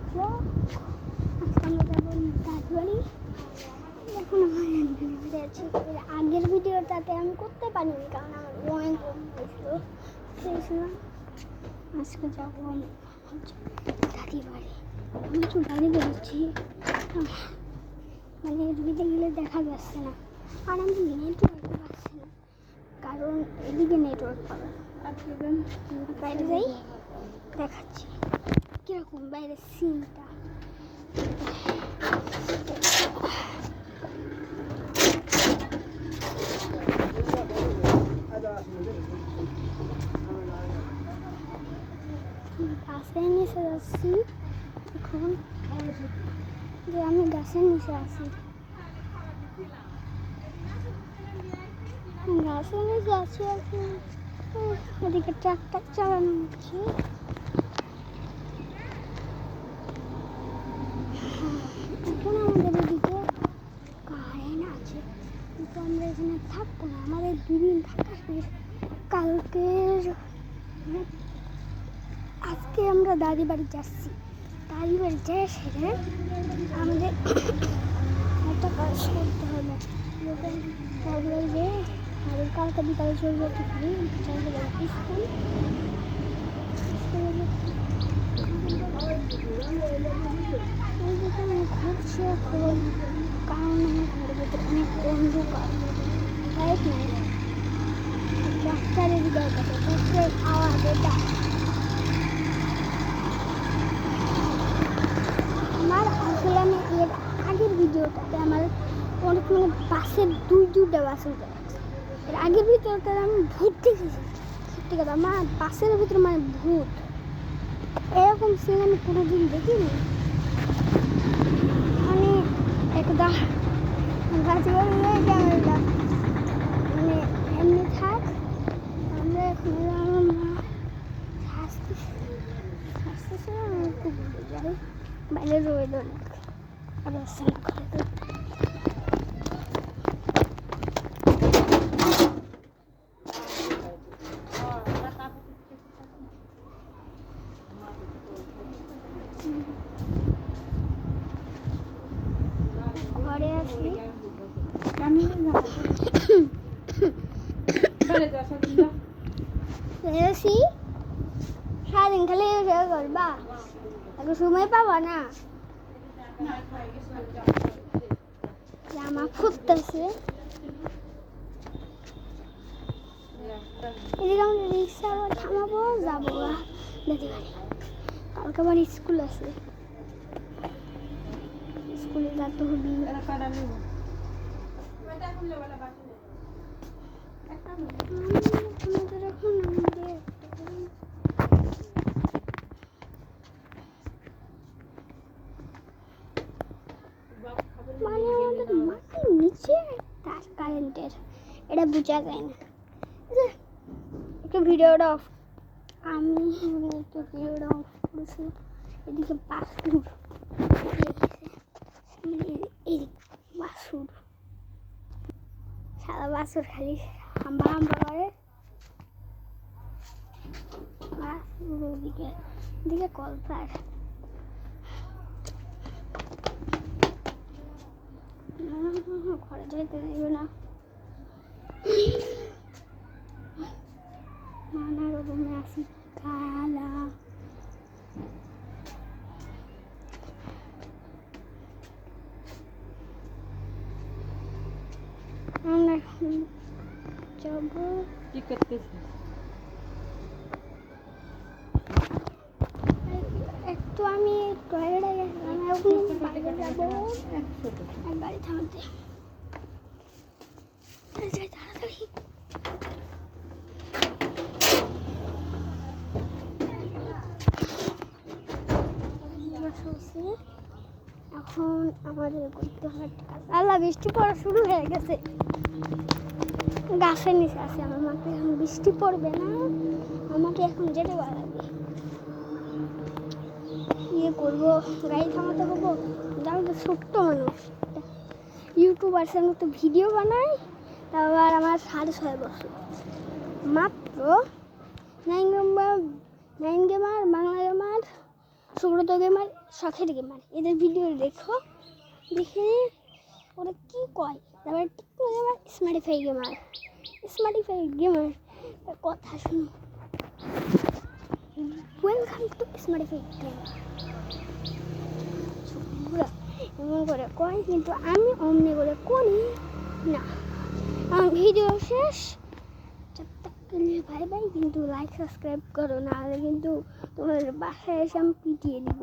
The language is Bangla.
আমরা যাবো দাদুবাড়ি। এখন আমার আছে আগের ভিডিওটাতে আমি করতে পারিনি, কারণ আমার অনেক হয়েছিল। আজকে যাবো দাদি বাড়ি। আমি একটু বাইরে বেরোচ্ছি, মানে এদিকে গেলে দেখা যাচ্ছে না, আর আমি নেটওয়ার্ক পাচ্ছি না, কারণ এদিকে নেটওয়ার্ক পাবে। বাইরে যাই, দেখাচ্ছি কিরকম বাইরের সিনটা। গাছের নিচে যাচ্ছি এখন, যে আমি গাছের নিচে আছি, গাছের নিচে আছি এখন। এদিকে ট্রাক্টর চালানো হচ্ছে। এখন আমাদের এদিকে কারেন্ট আছে, কিন্তু আমরা এখানে থাকবো না, আমাদের দুদিন থাকা শেষ। কালকের আজকে আমরা দাদি বাড়ি যাচ্ছি, দাদি বাড়ি যাই সেরে আমাদের একটা কাজ করতে হবে। দাদি বাড়ি যেয়ে আমাদের কালকে বিকালে চলে যেতে পারি, চলে যাবো স্কুল। ঘুরছি এখন, কারণ আমার ঘরের ভেতরে অনেক অন্ধকার, লাইট নাই। ট্রাক্টরের দরকার, ট্রাক্টরের আওয়াজ এটা। আমার আসলে আমি এর আগের ভিডিওটাতে আমার অনেক মানে বাসের দুইটা বাস উঠে গেছে। এর আগের ভিডিওটাতে আমি ভূত দেখেছি, সত্যি কথা। আমার বাসের ভিতরে মানে ভূত, এরকম সিন আমি কোনোদিন দেখিনি। মানে একটা গাছে ক্যামেরাটা মানে এমনি থাক, আমরা এখন আমার মা হাসতেছে, আমি একটু ঘুরে যাই। বাইরে রোদ অনেক, আর আসছে না ঘরে তো। ঘরে আসি, বেরোছি সারাদিন খালি করবা, একটু সময় পাবা না। জামা ফুটতেছে, এদিকে আমরা রিক্সা থামাবো, যাবো দাদি বাড়ি। কালকে আবার স্কুল আছে, স্কুলে যেতে হবে। মানে আমাদের মাটির নিচে তার কারেন্টের, এটা বোঝা যায় না। একটু ভিডিওটা অফ, আমি একটু ভিডিওটা অফ করেছি। এদিকে বাসুর, এই বাসুর, সারা বাসুর খালি হাম্বা হাম্বা করে। বাসুর ওদিকে, এদিকে কলপার। ঘরে যাইতে দেবে না, নানা রকমের আসি কালা। আমরা এখন যাবো, কি করতেছি একটু আমি টয়লেটে গেছিলাম, এখন বাইরে যাবো এক গাড়ি থামতে। তাড়াতাড়ি এখন আমাদের করতে হবে কাজ। আল্লাহ, বৃষ্টি পড়া শুরু হয়ে গেছে, গাছের নিচে আছে আমার মাকে। এখন বৃষ্টি পড়বে না, আমাকে এখন যেতে লাগবে। ইয়ে করবো, গাড়ি থামাতে হবো। আমি তো ছোট্ট মানুষ, ইউটিউবার্সের মতো ভিডিও বানাই, তারপর আমার 6.5 বছর মাত্র। 9 gamer, Bangla gamer Subrata gamer, শখের গেমার, এদের ভিডিও দেখো, দেখে ওরা কী কয়। তারপরে টিকটক গেমার, স্মার্টিফাই গেমার কথা শুনো। Welcome to Smartify Gamer. এমন করে কয়, কিন্তু আমি অমনি করে করি না। আমার ভিডিও শেষ, বাই বাই। কিন্তু লাইক সাবস্ক্রাইব করো, নাহলে কিন্তু তোমার বাসায় এসে আমি পিটিয়ে দিব।